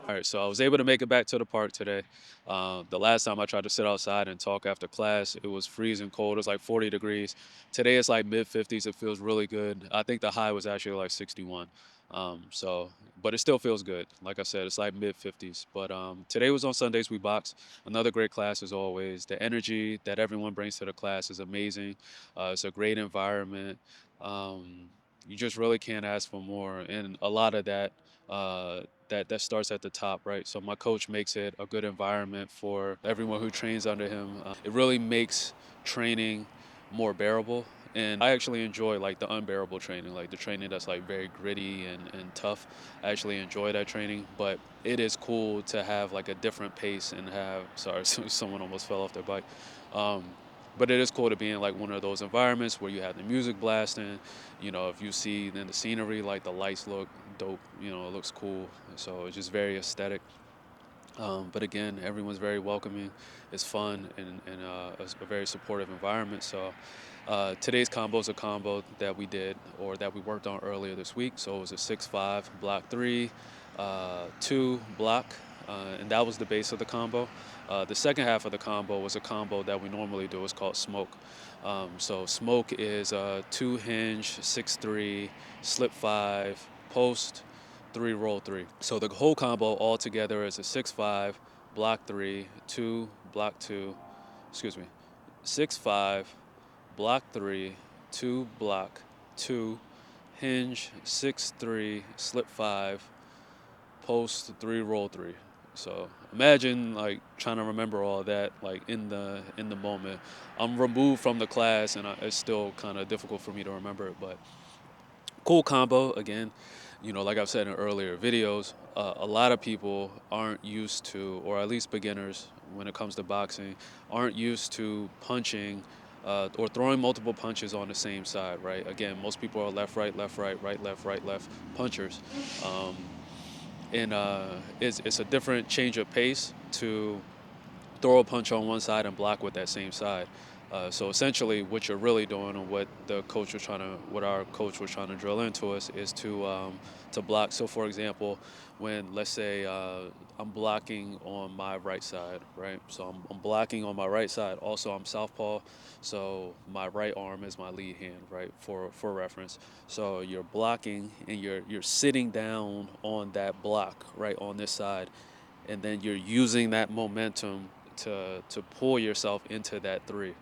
All right, so I was able to make it back to the park today. The last time I tried to sit outside and talk after class, it was freezing cold. It was like 40 degrees. Today it's like mid 50s. It feels really good. I think the high was actually like 61. But it still feels good. Like I said, it's like mid 50s. But today was on Sundays we box. Another great class as always. The energy that everyone brings to the class is amazing. It's a great environment. Um, you just really can't ask for more, and a lot of that. That starts at the top, right? So my coach makes it a good environment for everyone who trains under him. It really makes training more bearable, and I actually enjoy like the unbearable training, like the training that's like very gritty and tough. I actually enjoy that training, but it is cool to have like a different pace and have. Sorry, someone almost fell off their bike. Um, but it is cool to be in like one of those environments where you have the music blasting. If you see then the scenery, like the lights look dope. It looks cool. So it's just very aesthetic. But again, everyone's very welcoming. It's fun and it's a very supportive environment. So today's combo is a combo that we did or that we worked on earlier this week. So it was a 6-5 block three, two block, and that was the base of the combo. The second half of the combo was a combo that we normally do. It's called smoke. So smoke is two hinge, 6-3, slip five, post, three, roll three. So the whole combo all together is a 6-5, block three, two, block two, excuse me, 6-5, block three, two, block two, hinge, 6-3, slip five, post, three, roll three. So imagine like trying to remember all that like in the moment. I'm removed from the class and it's still kind of difficult for me to remember it, but cool combo again. Like I've said in earlier videos, a lot of people aren't used to, or at least beginners when it comes to boxing, aren't used to punching or throwing multiple punches on the same side, right? Again, most people are left, right, left punchers. Um, and it's a different change of pace to throw a punch on one side and block with that same side. So essentially, what you're really doing, and what our coach was trying to drill into us, is to block. So, for example, when let's say I'm blocking on my right side, right? So I'm blocking on my right side. Also, I'm southpaw, so my right arm is my lead hand, right? For reference. So you're blocking and you're sitting down on that block, right, on this side, and then you're using that momentum to pull yourself into that three.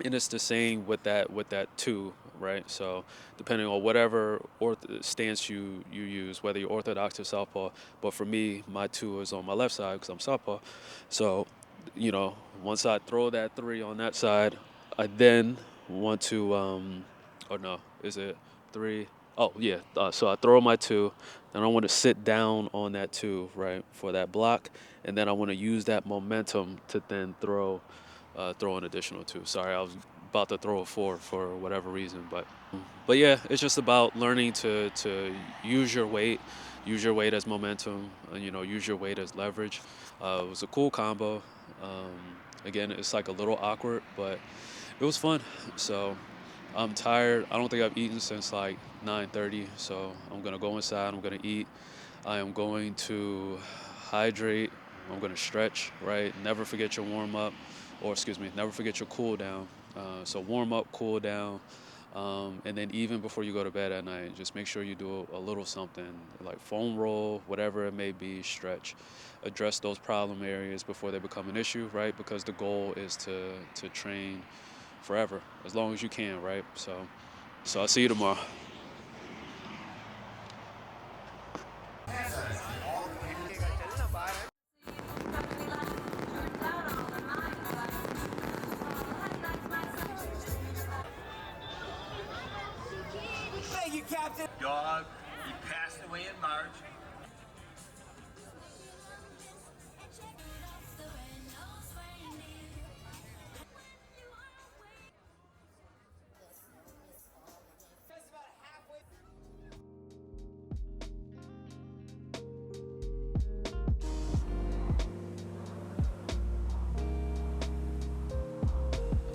And it's the same with that two, right? So depending on whatever stance you use, whether you're orthodox or southpaw, but for me, my two is on my left side because I'm southpaw. So once I throw that three on that side, I then want to or no, is it three? Oh yeah. So I throw my two, then I want to sit down on that two, right, for that block, and then I want to use that momentum to then throw an additional two. Sorry, I was about to throw a four for whatever reason, but yeah, it's just about learning to use your weight, use your weight as momentum, use your weight as leverage. It was a cool combo. Um, Again, it's like a little awkward, but it was fun. So I'm tired. I don't think I've eaten since like 9:30. So I'm gonna go inside. I'm gonna eat. I am going to hydrate. I'm going to stretch, right? Never forget your warm up, or excuse me, never forget your cool down. So warm up, cool down, and then even before you go to bed at night, just make sure you do a little something like foam roll, whatever it may be, stretch. Address those problem areas before they become an issue, right? Because the goal is to train forever, as long as you can, right? So I'll see you tomorrow. Thank you, Captain. Dog, he passed away in March.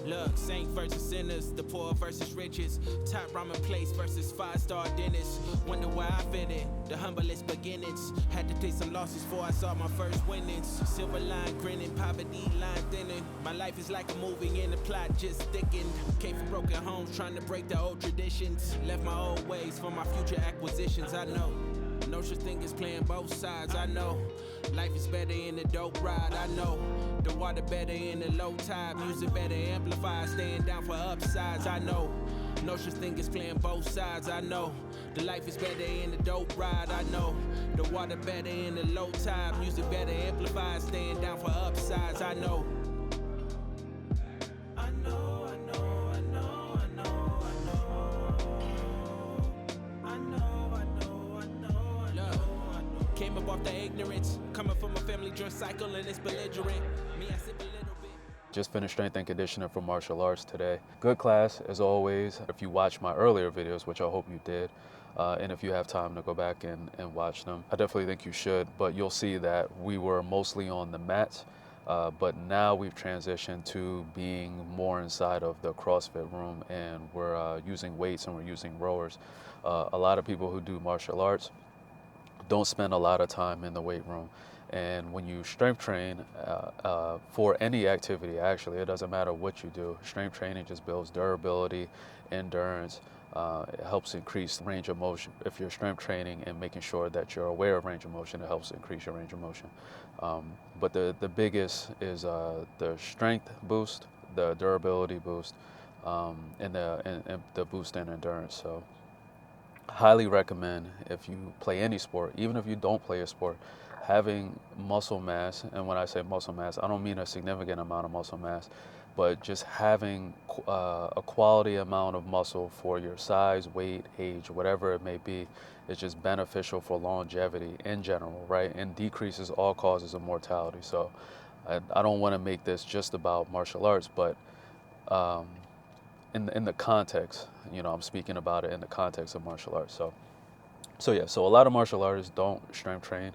Look, saint versus sinners, the poor versus riches, top ramen place versus 5-star dinners. Wonder why I fit in, the humblest beginnings. Had to take some losses before I saw my first winnings. Silver line grinning, poverty line thinning. My life is like a movie and the plot just thickened. Came from broken homes, trying to break the old traditions. Left my old ways for my future acquisitions, I know. No such thing as playing both sides, I know. Life is better in the dope ride, I know. The water better in the low tide. Music better amplified, staying down for upsides, I know. No such thing as playing both sides, I know. The life is better in the dope ride, I know. The water better in the low tide. Music better amplified, staying down for upsides, I know. I know, I know, I know, I know, I know. I know, I know, I know, I know. Came up off the ignorance, coming from a family drug cycle and it's belligerent. Me, I sip a little bit. Just finished strength and conditioning for martial arts today. Good class, as always. If you watched my earlier videos, which I hope you did, and if you have time to go back and watch them, I definitely think you should, but you'll see that we were mostly on the mats, but now we've transitioned to being more inside of the CrossFit room, and we're using weights and we're using rowers. A lot of people who do martial arts don't spend a lot of time in the weight room. And when you strength train for any activity, actually, it doesn't matter what you do. Strength training just builds durability, endurance. It helps increase range of motion. If you're strength training and making sure that you're aware of range of motion, it helps increase your range of motion. But the biggest is the strength boost, the durability boost, and the boost in endurance. So highly recommend, if you play any sport, even if you don't play a sport, having muscle mass. And when I say muscle mass, I don't mean a significant amount of muscle mass, but just having a quality amount of muscle for your size, weight, age, whatever it may be, is just beneficial for longevity in general, right? And decreases all causes of mortality. So I don't want to make this just about martial arts, but in the context, I'm speaking about it in the context of martial arts. So a lot of martial artists don't strength train,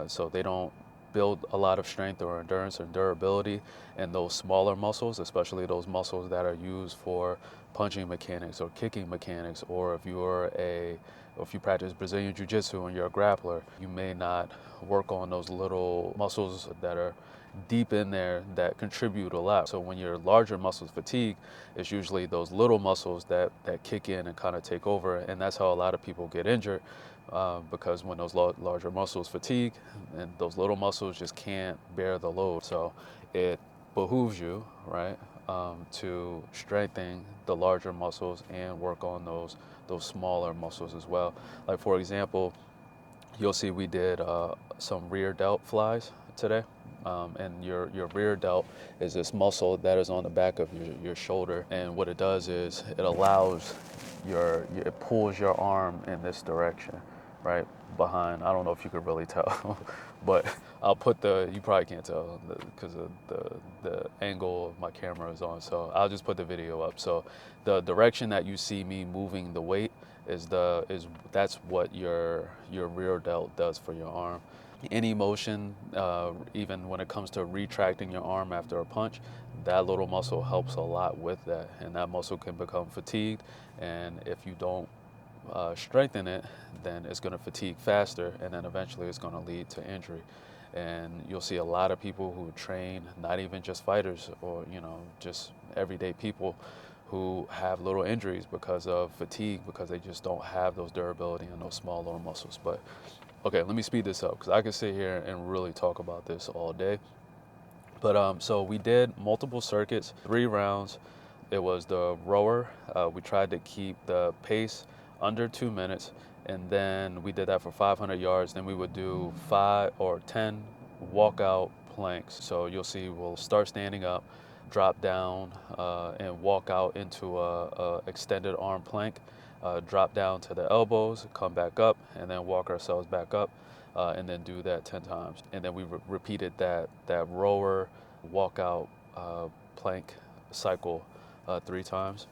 so they don't build a lot of strength or endurance or durability in those smaller muscles, especially those muscles that are used for punching mechanics or kicking mechanics, or if you practice Brazilian Jiu-Jitsu and you're a grappler, you may not work on those little muscles that are deep in there that contribute a lot. So when your larger muscles fatigue, it's usually those little muscles that kick in and kind of take over, and that's how a lot of people get injured, because when those larger muscles fatigue, and those little muscles just can't bear the load. So it behooves you, right, to strengthen the larger muscles and work on those smaller muscles as well. Like, for example, you'll see we did some rear delt flies today. And your rear delt is this muscle that is on the back of your shoulder, and what it does is it allows it pulls your arm in this direction, right behind. I don't know if you could really tell, but I'll put you probably can't tell because of the angle my camera is on, so I'll just put the video up. So the direction that you see me moving the weight that's what your rear delt does for your arm. Any motion, even when it comes to retracting your arm after a punch, that little muscle helps a lot with that, and that muscle can become fatigued, and if you don't strengthen it, then it's going to fatigue faster, and then eventually it's going to lead to injury. And you'll see a lot of people who train, not even just fighters or just everyday people, who have little injuries because of fatigue, because they just don't have those durability and those small little muscles. But okay, let me speed this up because I could sit here and really talk about this all day. But so we did multiple circuits, 3 rounds. It was the rower. We tried to keep the pace under 2 minutes, and then we did that for 500 yards. Then we would do 5 or 10 walkout planks. So you'll see we'll start standing up, drop down, and walk out into a extended arm plank. Drop down to the elbows, come back up, and then walk ourselves back up, and then do that 10 times. And then we repeated that rower walkout plank cycle 3 times.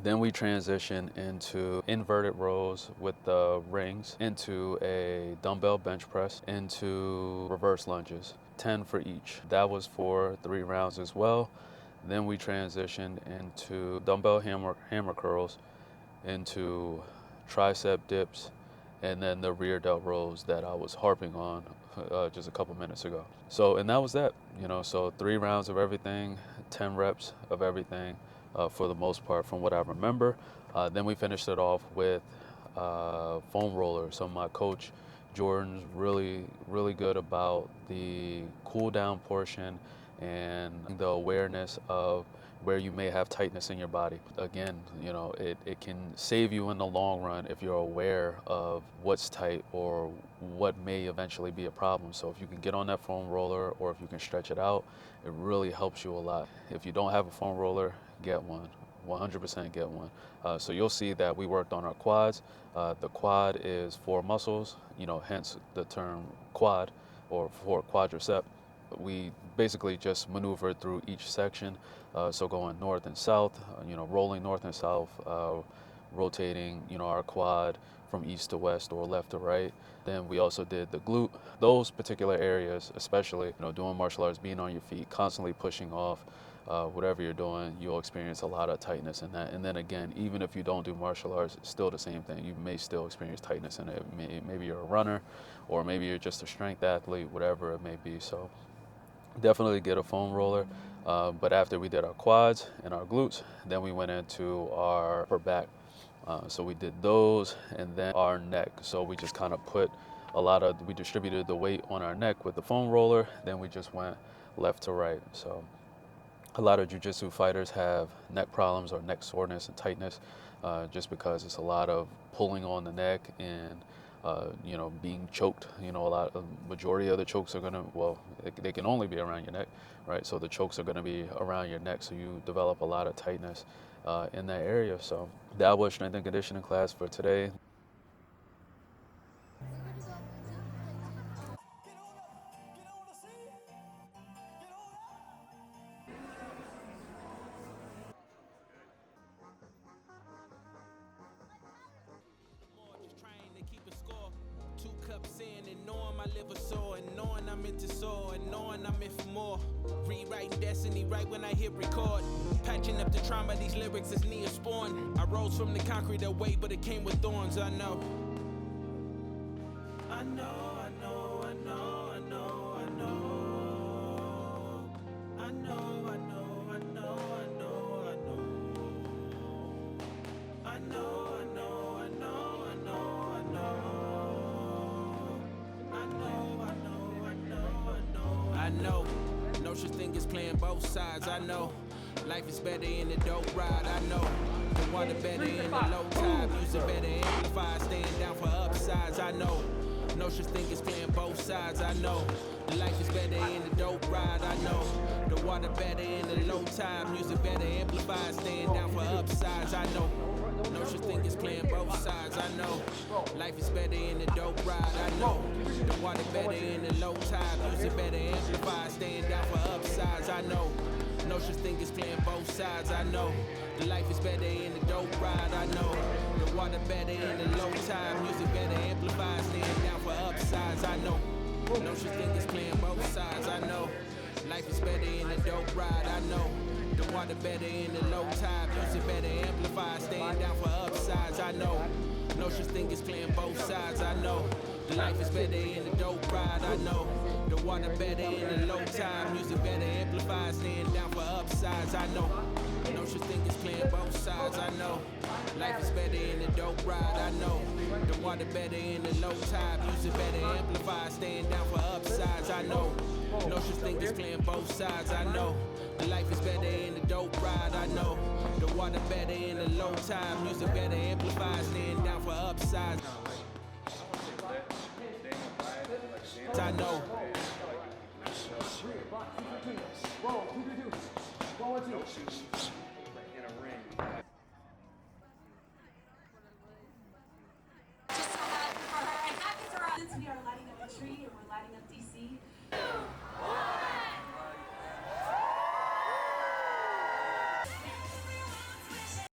Then we transition into inverted rows with the rings, into a dumbbell bench press, into reverse lunges, 10 for each. That was for 3 rounds as well. Then we transitioned into dumbbell hammer curls, into tricep dips, and then the rear delt rows that I was harping on just a couple minutes ago. So, and that was that, so 3 rounds of everything, 10 reps of everything for the most part from what I remember. Then we finished it off with foam roller. So my coach, Jordan's really good about the cool down portion and the awareness of where you may have tightness in your body. Again, it can save you in the long run if you're aware of what's tight or what may eventually be a problem. So if you can get on that foam roller or if you can stretch it out, it really helps you a lot. If you don't have a foam roller, get one. 100% get one. So you'll see that we worked on our quads. The quad is 4 muscles, hence the term quad or for quadricep. We basically just maneuvered through each section. So going north and south, rolling north and south, rotating, our quad from east to west or left to right. Then we also did the glute. Those particular areas, especially, doing martial arts, being on your feet, constantly pushing off, whatever you're doing, you'll experience a lot of tightness in that. And then again, even if you don't do martial arts, it's still the same thing. You may still experience tightness in it. Maybe you're a runner, or maybe you're just a strength athlete, whatever it may be. So definitely get a foam roller. But after we did our quads and our glutes, then we went into our upper back. So we did those and then our neck. So we just kind of we distributed the weight on our neck with the foam roller. Then we just went left to right. So a lot of jiu-jitsu fighters have neck problems or neck soreness and tightness just because it's a lot of pulling on the neck and being choked. Majority of the chokes are they can only be around your neck, right? So the chokes are gonna be around your neck, so you develop a lot of tightness in that area. So that was strength and conditioning class for today. Just trying to keep a score. 2 cups in and knowing my liver sore, and knowing I'm meant to soar, and knowing I'm meant for more. Rewriting destiny right when I hit record. Patching up the trauma, these lyrics is Neosporin. I rose from the concrete away, but it came with thorns. I know. I know, I know, I know, I know, I know. I know, I know, I know, I know, I know. I know, I know, I know, I know, I know. I know, I know, I know, I know. I know. No such thing as playing both sides. I know. Life is better in the dope ride. I know. The water better in the low tide. Music better amplify. Staying down for upsides. I know. No such thing as playing both sides. I know. Life is better in the dope ride. I know. The water better in the low tide. Music better amplify. Staying down for upsides. I know. No such thing as playing both sides. I know. Life is better in the dope ride. I know. The water better in the low tide. Music better amplify. Staying down for upsides. I know. No such thing as playing both sides. I know. The life is better in the dope ride. I know. The water better in the low tide. Music better amplify. Staying down for upsides. I know. No such thing as playing both sides. I know. Life is better in the dope ride. I know. The water better in the low tide. Music better amplify. Staying down for upsides. I know. No such thing as playing both sides. I know. The life is better in the dope ride. I know. The water better in the low tide. Music better amplify. Staying down for upsides. I know. No such thing as playing both sides. I know. Life is better in the dope ride. I know. The water better in the low tide. Music better amplify. Staying down for upsides. I know. No such thing as playing both sides. I know. The life is better in the dope ride. I know. The water better in the low tide. Music better amplify. Staying down for upsides. I know. Roll, 2, 2, 2. 1, 1, 2.